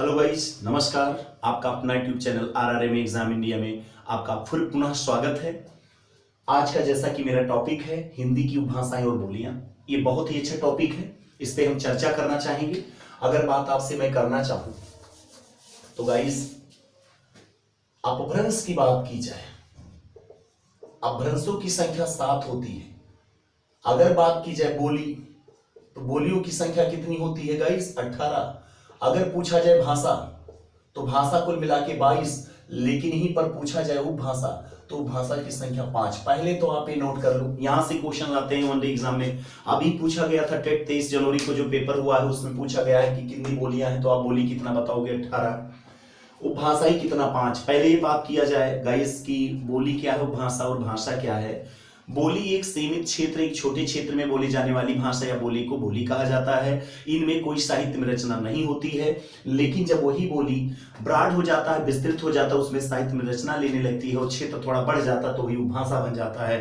Hello guys, नमस्कार। आपका अपना YouTube channel RRM exam India में आपका फिर पुनः स्वागत है। आज का जैसा कि मेरा टॉपिक है हिंदी की उपभाषाएं और बोलियां, ये बहुत ही अच्छा टॉपिक है। इस पे हम चर्चा करना चाहेंगे। अगर बात आपसे मैं करना चाहूं तो गाइस, अपभ्रंश की बात की जाए, अपभ्रंशों की संख्या 7 होती है। अगर बात की जाए बोली, तो बोलियों की संख्या कितनी होती है गाइस? 18। अगर पूछा जाए भाषा, तो भाषा कुल मिला के 22, लेकिन यहीं पर पूछा जाए उपभाषा, तो उपभाषा की संख्या 5। पहले तो आप ये नोट कर लो, यहां से क्वेश्चन आते हैं वनडे एग्जाम में। अभी पूछा गया था टेट 23 जनवरी को जो पेपर हुआ है, उसमें पूछा गया है कि कितनी बोलियां हैं, तो आप बोली कितना बताओगे? 18। उपभाषा ही कितना? 5। पहले ये बात किया जाए गाइस की बोली क्या है, उपभाषा और भाषा क्या है। बोली एक सीमित क्षेत्र, एक छोटे क्षेत्र में बोली जाने वाली भाषा या बोली को बोली कहा जाता है। इनमें कोई साहित्य में रचना नहीं होती है, लेकिन जब वही बोली ब्रॉड हो जाता है, विस्तृत हो जाता है, उसमें साहित्य में रचना लेने लगती है और क्षेत्र थोड़ा बढ़ जाता है, तो वही उपभाषा बन जाता है।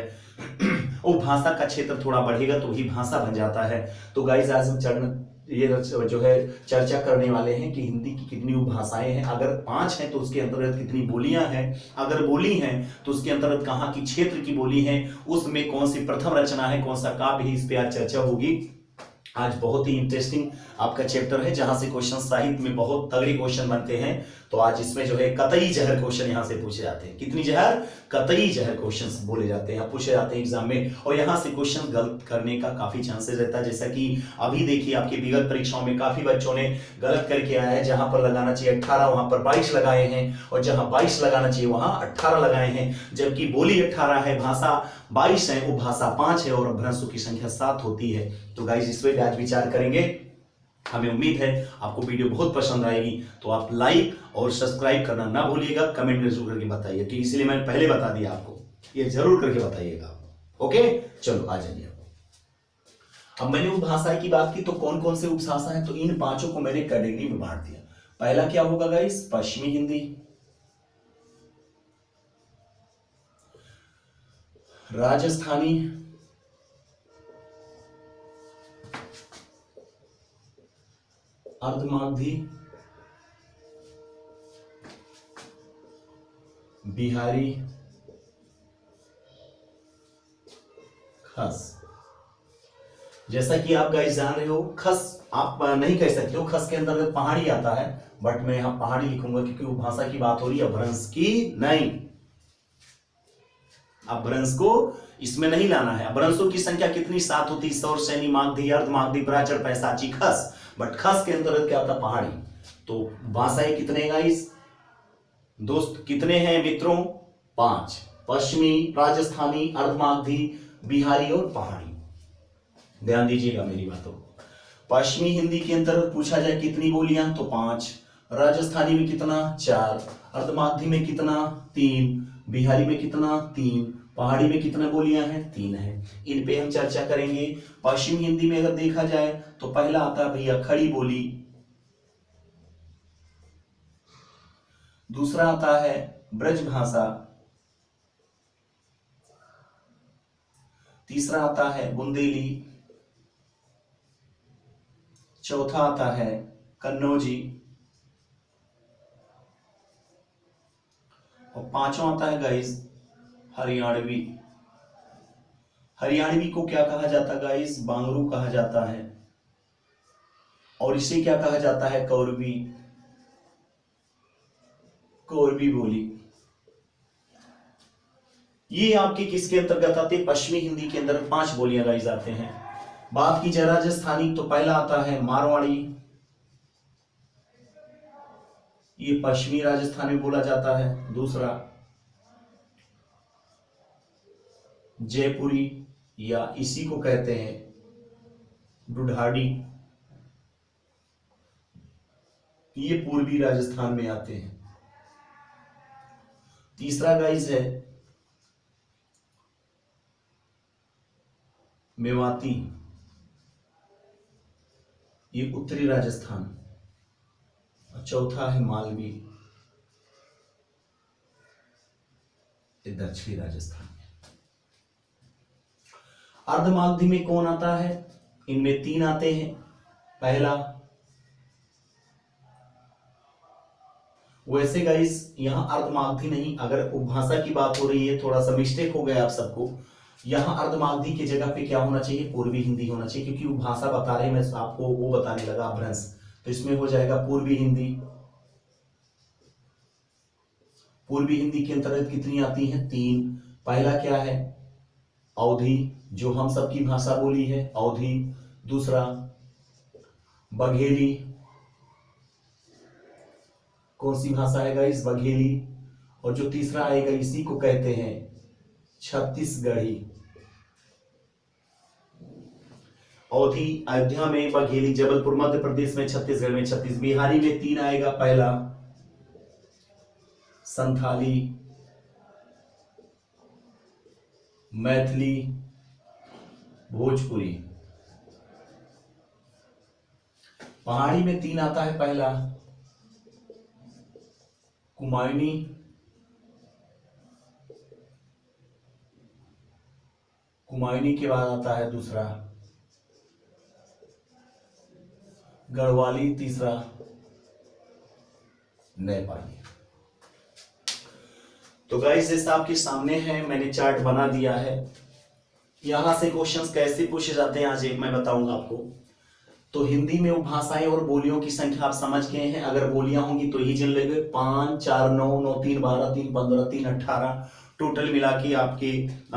उपभाषा का क्षेत्र थोड़ा बढ़ेगा तो वही भाषा बन जाता है। तो गाइस, आज हम ये जो है चर्चा करने वाले हैं कि हिंदी की कितनी उपभाषाएं हैं। अगर 5 हैं तो उसके अंतर्गत कितनी बोलियां हैं। अगर बोली हैं तो उसके अंतर्गत कहाँ की क्षेत्र की बोली है, उसमें कौन सी प्रथम रचना है, कौन सा काव्य है, इस पे आज चर्चा होगी। आज बहुत ही इंटरेस्टिंग आपका चैप्टर है, जहां से क्वेश्चन साहित्य में बहुत तगड़े क्वेश्चन बनते हैं। तो आज इसमें जो है कतई जहर क्वेश्चन यहां से पूछे जाते हैं। कितनी जहर? कतई जहर क्वेश्चंस बोले जाते हैं, पूछे जाते हैं एग्जाम में। और यहां से क्वेश्चन गलत करने का काफी चांसेस रहता है। जैसा कि अभी देखिए, आपके विगत परीक्षाओं में काफी बच्चों ने गलत करके आया है। जहां पर लगाना चाहिए 18, वहां पर 22 लगाए हैं, और जहां 22 लगाना चाहिए वहां 18 लगाए हैं। जबकि बोली 18 है, भाषा 22 है, उपभाषा 5 है, और अपभ्रंशों की संख्या 7 होती है। तो गाइस, इस पे आज विचार करेंगे। हमें उम्मीद है आपको वीडियो बहुत पसंद आएगी। तो आप लाइक और सब्सक्राइब करना ना भूलिएगा, कमेंट में जरूर करके बताइए, कि इसलिए मैंने पहले बता दिया आपको, ये जरूर करके बताइएगा। ओके, चलो आ जाइए। अब मैंने उपभाषा की बात की, तो कौन कौन से उपभाषा है, तो इन 5 को मैंने कैटेगरी में बांट दिया। पहला क्या होगा गाइस? पश्चिमी हिंदी, राजस्थानी, अर्धमागधी, बिहारी, खस। जैसा कि आप गाइस जान रहे हो, खस आप नहीं कह सकते हो, खस के अंदर पहाड़ी आता है, बट मैं यहां पहाड़ी लिखूंगा क्योंकि उपभाषा की बात हो रही है, अपभ्रंश की नहीं। अपभ्रंश को इसमें नहीं लाना है। अपभ्रंशों की संख्या कितनी? 7 होती है। सौर, सैनी, मागधी, अर्धमागधी, प्राचर, पैसाची, खस। बट खस के अंतर्गत क्या आता? पहाड़ी। तो भाषाएं कितने गाइस दोस्त, कितने हैं मित्रों? 5। पश्चिमी, राजस्थानी, अर्धमागधी, बिहारी और पहाड़ी। ध्यान दीजिएगा मेरी बातों को। पश्चिमी हिंदी के अंतर्गत पूछा जाए कितनी बोलियां, तो 5। राजस्थानी में कितना? 4। अर्धमागधी में कितना? 3। बिहारी में कितना? 3। पहाड़ी में कितना बोलियां हैं? 3 है। इन पे हम चर्चा करेंगे। पश्चिमी हिंदी में अगर देखा जाए तो पहला आता है भैया खड़ी बोली, दूसरा आता है ब्रज भाषा, तीसरा आता है बुंदेली, चौथा आता है कन्नौजी, और पांचवा आता है गाइस हरियाणवी। हरियाणवी को क्या कहा जाता है गाइस? बांगरू कहा जाता है। और इसे क्या कहा जाता है? कौरवी। कौरवी बोली। ये आपके किसके अंतर्गत आते हैं? पश्चिमी हिंदी के अंदर 5 बोलियां गाइस आते हैं। बात की जाए राजस्थानी, तो पहला आता है मारवाड़ी, ये पश्चिमी राजस्थान में बोला जाता है। दूसरा जयपुरी, या इसी को कहते हैं ढूढ़ाड़ी, ये पूर्वी राजस्थान में आते हैं। तीसरा गाइस है मेवाती, ये उत्तरी राजस्थान। और चौथा है मालवी, ये दक्षिणी राजस्थान। अर्धमागधी में कौन आता है? इनमें 3 आते हैं। पहला वैसे गाइस यहाँ अर्धमागधी नहीं, अगर उपभाषा की बात हो रही है, थोड़ा सा मिस्टेक हो गया आप सबको। यहाँ अर्धमागधी की जगह पे क्या होना चाहिए, पूर्वी हिंदी होना चाहिए, क्योंकि उपभाषा बता रहे, मैं आपको वो बताने लगा अपभ्रंश, तो इसमें हो जाएगा पूर्वी हिंदी। पूर्वी हिंदी के अंतर्गत कितनी आती हैं, 3। पहला क्या है, अवधी, जो हम सबकी भाषा बोली है, अवधी। दूसरा बघेली, कौन सी भाषा है गाइस, बघेली। और जो तीसरा आएगा इसी को कहते हैं छत्तीसगढ़ी। अवधी अयोध्या में, बघेली जबलपुर मध्य प्रदेश में, छत्तीसगढ़ में छत्तीस। बिहारी में 3 आएगा, पहला संथाली, मैथिली, भोजपुरी। पहाड़ी में 3 आता है, पहला कुमायूनी, कुमायूनी के बाद आता है दूसरा गढ़वाली, तीसरा नेपाली। तो गाइस जैसा आपके सामने है, मैंने चार्ट बना दिया है। यहां से क्वेश्चंस कैसे पूछे जाते हैं आज एक मैं बताऊंगा आपको। तो हिंदी में उपभाषाएं और बोलियों की संख्या आप समझ गए हैं। अगर बोलियां होंगी तो ही जिन लेंगे, 5, 4, 9, 9, 3, 12, 3, 15, 3, 18 टोटल मिला के आपके।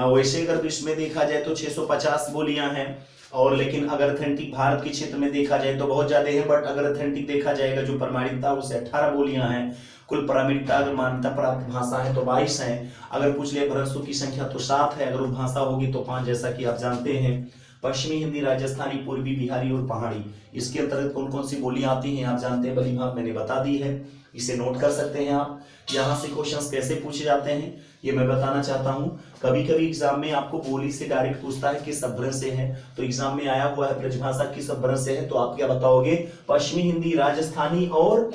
वैसे अगर इसमें देखा जाए तो 650 बोलियां हैं, और लेकिन अगर ऑथेंटिक भारत के क्षेत्र में देखा जाए तो बहुत ज्यादा है, बट अगर ऑथेंटिक देखा जाएगा जो प्रमाणिकता उसे 18 बोलियां हैं। कुल प्रामाणिकता अगर मान्यता प्राप्त भाषा है तो 22 है। अगर पूछ ले भ्रंशों की संख्या तो 7 है, अगर उपभाषा होगी तो 5, जैसा कि आप जानते हैं। पश्चिमी हिंदी, राजस्थानी, पूर्वी, बिहारी और पहाड़ी, इसके अंतर्गत कौन कौन सी बोलियां आती हैं आप जानते हैं, भली भांति मैंने बता दी है, इसे नोट कर सकते हैं आप। यहाँ से क्वेश्चंस कैसे पूछे जाते हैं ये मैं बताना चाहता हूँ। कभी कभी एग्जाम में आपको बोली से डायरेक्ट पूछता है किस अपभ्रंश से है, तो एग्जाम में आया हुआ है ब्रजभाषा किस अपभ्रंश से है, तो आप क्या बताओगे, पश्चिमी हिंदी, राजस्थानी और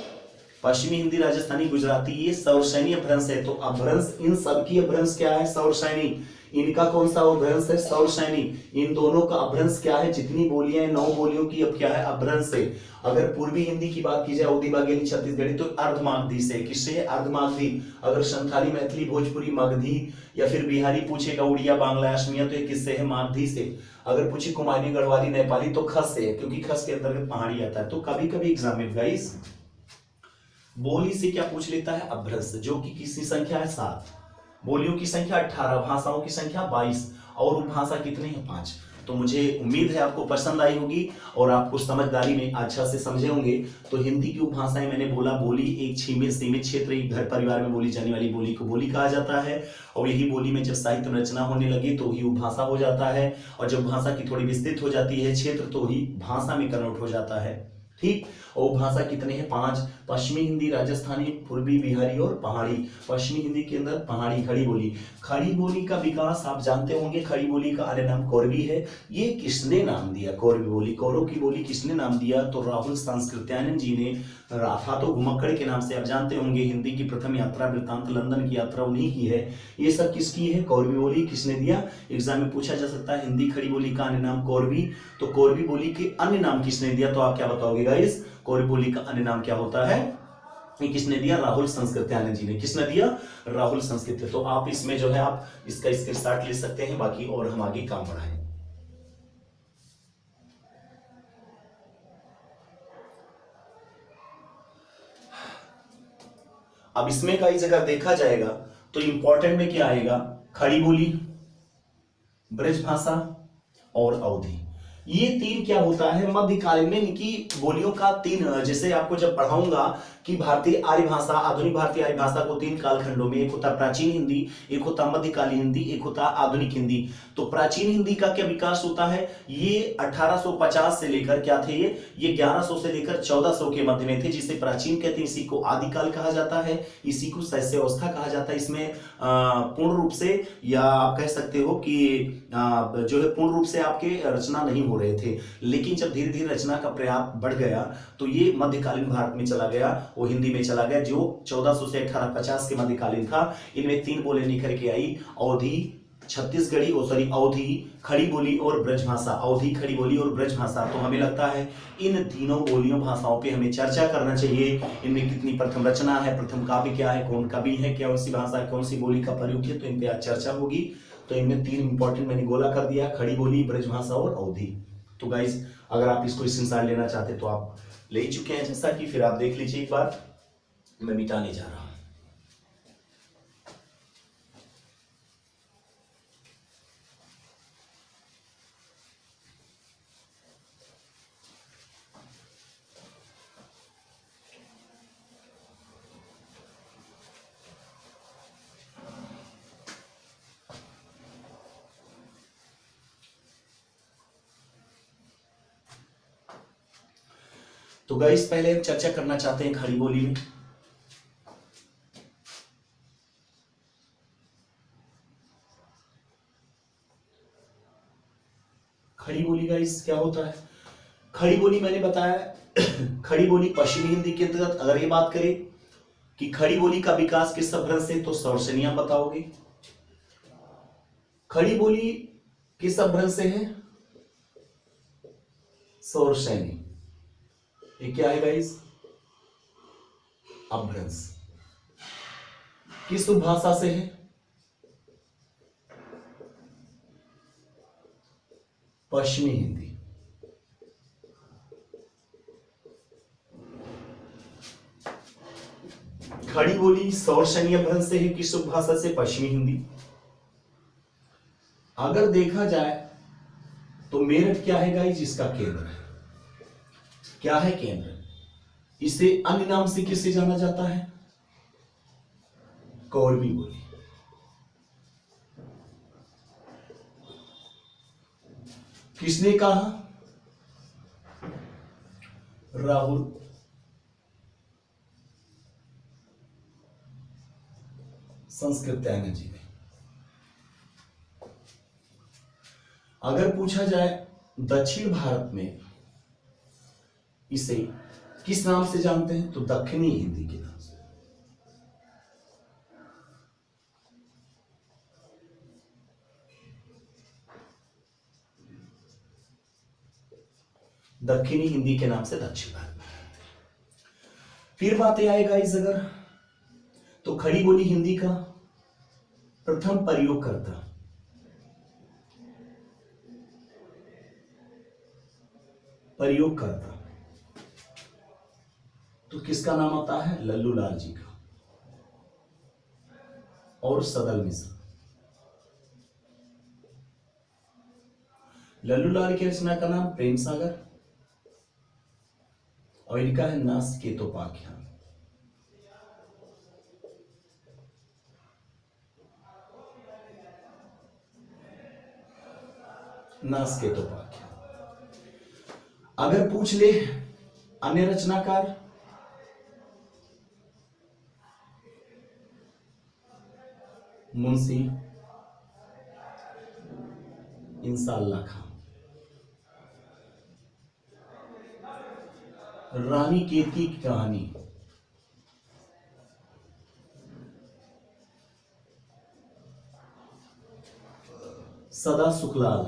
पश्चिमी हिंदी, राजस्थानी, गुजराती, ये सौरसैनी अपभ्रंश है। तो अपभ्रंश इन सबकी अपभ्रंश क्या है, सौरसैनी। इनका कौन सा अपभ्रंश है, सौरसैनी। इन दोनों का अपभ्रंश क्या है, जितनी बोलियां हैं 9 बोलियों की अब क्या है, अपभ्रंश है। अगर पूर्वी हिंदी की बात की जाए, अवधी, बघेली, छत्तीसगढ़ी, तो अर्धमागधी से। किससे है, अर्धमागधी। अगर संथाली, मैथिली, भोजपुरी, मगधी या फिर बिहारी पूछेगा, उड़िया, बांग्ला, असमिया, तो ये किससे है, मागधी से। अगर पूछे कुमायूनी, गढ़वाली, नेपाली, तो खस से है, क्योंकि खस के अंतर्गत पहाड़ी आता है। तो कभी कभी एग्जाम में गाइस बोली से क्या पूछ लेता है, अपभ्रंश, जो कि किसकी संख्या है, 7। बोलियों की संख्या 18, भाषाओं की संख्या 22 और उपभाषा कितने हैं, 5। तो मुझे उम्मीद है आपको पसंद आई होगी और आपको समझदारी में अच्छा से समझे होंगे। तो हिंदी की उपभाषाएं मैंने बोला, बोली एक सीमित क्षेत्र, एक घर परिवार में बोली जाने वाली बोली को बोली कहा जाता है, और यही बोली में जब साहित्य रचना होने लगी तो ही उपभाषा हो जाता है, और जब भाषा की थोड़ी विस्तृत हो जाती है क्षेत्र तो ही भाषा में कन्वर्ट हो जाता है। ठीक। और भाषा कितने हैं, 5। पश्चिमी हिंदी, राजस्थानी, पूर्वी, बिहारी और पहाड़ी। पश्चिमी हिंदी के अंदर पहाड़ी, खड़ी बोली। खड़ी बोली का विकास आप जानते होंगे, खड़ी बोली का अन्य नाम कौरवी है। ये किसने नाम दिया, कौरवी बोली, कौरव की बोली किसने नाम दिया, तो राहुल सांस्कृत्यानंद जी ने। राथा तो घुमक्कड़ के नाम से आप जानते होंगे। हिंदी की प्रथम यात्रा वृत्तांत लंदन की यात्रा उन्हीं की है। ये सब किसकी है, कौरवी बोली किसने दिया, एग्जाम में पूछा जा सकता है। हिंदी खड़ी बोली का अन्य नाम कौरवी, तो कौरवी बोली के अन्य नाम किसने दिया, तो आप क्या बताओगे गाइस, कौरवी बोली का अन्य नाम क्या होता है, ये किसने दिया, राहुल सांस्कृत्यानंद जी ने। किसने दिया, राहुल सांस्कृत्य। तो आप इसमें जो है आप इसका स्क्रीनशॉट ले सकते हैं, बाकी और हम आगे काम बढ़ाएं। अब इसमें कई जगह देखा जाएगा तो इंपॉर्टेंट में क्या आएगा, खड़ी बोली, ब्रजभाषा और अवधी। ये 3 क्या होता है, मध्यकालीन में इनकी बोलियों का 3, जैसे आपको जब पढ़ाऊंगा कि भारतीय आर्य भाषा, आधुनिक भारतीय आर्य भाषा को 3 कालखंडों में, एक होता प्राचीन हिंदी, एक होता मध्यकालीन हिंदी, एक होता आधुनिक हिंदी। तो प्राचीन हिंदी का क्या विकास होता है, ये 1850 से लेकर क्या थे, ये 1100 से लेकर 1400 के मध्य में थे, जिसे प्राचीन कहते हैं। इसी को आदिकाल कहा जाता है, इसी को शैशवावस्था कहा जाता है। इसमें पूर्ण रूप से, या आप कह सकते हो कि जो है पूर्ण रूप से आपके रचना नहीं हो रहे थे, लेकिन जब धीरे धीरे रचना का प्रयास बढ़ गया तो ये मध्यकालीन भारत में चला गया, वो हिंदी में चला गया, जो 1400 से 1850 के मध्यकालीन था। इनमें 3 बोले निखर के आई, अवधी, छत्तीसगढ़ी अवधी, खड़ी बोली और ब्रजभाषा, अवधी, खड़ी बोली और ब्रजभाषा। तो हमें लगता है इन तीनों बोलियों भाषाओं पे हमें चर्चा करना चाहिए। इनमें कितनी प्रथम रचना है, प्रथम काव्य क्या है, कौन कवि है, कौन सी भाषा, कौन सी बोली का प्रयोग किया, तो इन पे आज चर्चा होगी। तो इनमें तीन इंपॉर्टेंट मैंने गोला कर दिया, खड़ी बोली, ब्रजभाषा और अवधी। तो गाइज अगर आप इसको स्क्रीनशॉट लेना चाहते तो आप ले चुके हैं, जैसा कि फिर आप देख लीजिए एक बार, मैं मिटाने जा रहा हूं। तो गाइस पहले हम चर्चा करना चाहते हैं खड़ी बोली में। खड़ी बोली गाइस क्या होता है? खड़ी बोली मैंने बताया खड़ी बोली पश्चिमी हिंदी के अंतर्गत। अगर ये बात करें कि खड़ी बोली का विकास किस अपभ्रंश से, तो सौरसेनी आप बताओगे। खड़ी बोली किस अपभ्रंश से है? सौरसेनी। ये क्या है गाइस? अपभ्रंश। किस उपभाषा से है? पश्चिमी हिंदी। खड़ी बोली सौरसेनी अपभ्रंश से है, किस उपभाषा से? पश्चिमी हिंदी। अगर देखा जाए तो मेरठ क्या है गाइस? इसका केंद्र है। क्या है? केंद्र। इसे अन्य नाम से किससे जाना जाता है? कौरवी बोली। किसने कहा? राहुल संस्कृत्यायन जी ने। अगर पूछा जाए दक्षिण भारत में इसे किस नाम से जानते हैं, तो दक्षिणी हिंदी के नाम से। दक्षिणी हिंदी के नाम से दक्षिण भारत में जानते हैं। फिर बातें आएगा इस अगर तो खड़ी बोली हिंदी का प्रथम प्रयोगकर्ता तो किसका नाम आता है? लल्लू लाल जी का और सदल मिश्र। लल्लू लाल की रचना का नाम प्रेम सागर और इनका है नासकेतोपाख्यान। नासकेतोपाख्यान। अगर पूछ ले अन्य रचनाकार, मुंशी इंसाल्लाह खां। रानी केतकी की कहानी, सदा सुखलाल।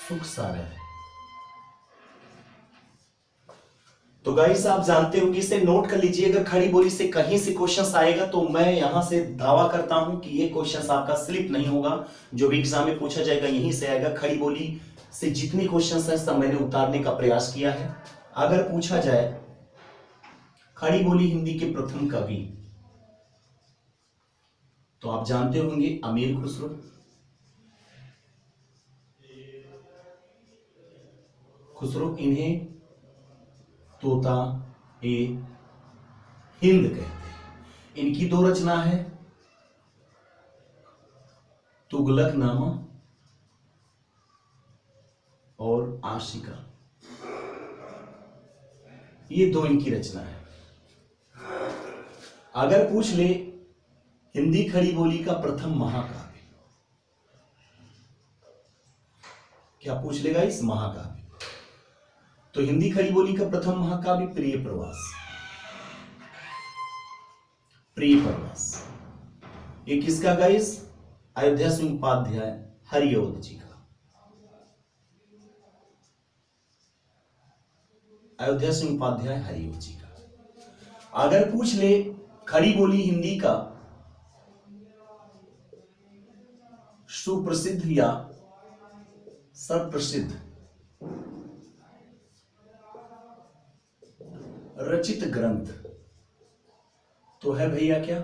सुख सागर। तो गाइस आप जानते होंगे, इसे नोट कर लीजिए। अगर खड़ी बोली से कहीं से क्वेश्चन आएगा तो मैं यहां से दावा करता हूं कि ये क्वेश्चन आपका स्लिप नहीं होगा। जो भी एग्जाम में पूछा जाएगा यहीं से आएगा। खड़ी बोली से जितने क्वेश्चन हैं सब मैंने उतारने का प्रयास किया है। अगर पूछा जाए खड़ी बोली हिंदी के प्रथम कवि, तो आप जानते होंगे अमीर खुसरो। इन्हें तोता ए हिंद कहते हैं। इनकी दो रचना है, तुगलकनामा और आशिका। ये दो इनकी रचना है। अगर पूछ ले हिंदी खड़ी बोली का प्रथम महाकाव्य, क्या पूछ लेगा इस महाकाव्य, तो हिंदी खड़ी बोली का प्रथम महाकाव्य प्रिय प्रवास। प्रिय प्रवास। ये किसका गाइस? अयोध्या सिंह उपाध्याय हरिऔध जी का। अयोध्या सिंह उपाध्याय हरिऔध जी का। अगर पूछ ले खड़ी बोली हिंदी का सुप्रसिद्ध या सर्वप्रसिद्ध रचित ग्रंथ, तो है भैया क्या?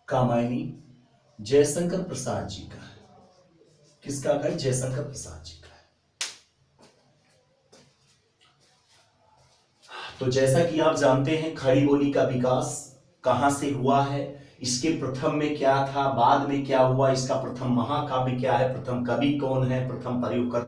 कामायनी जयशंकर प्रसाद जी का है। किसका है? जयशंकर प्रसाद जी का है। तो जैसा कि आप जानते हैं खड़ी बोली का विकास कहां से हुआ है, इसके प्रथम में क्या था, बाद में क्या हुआ, इसका प्रथम महाकाव्य क्या है, प्रथम कवि कौन है, प्रथम प्रयोगकर्ता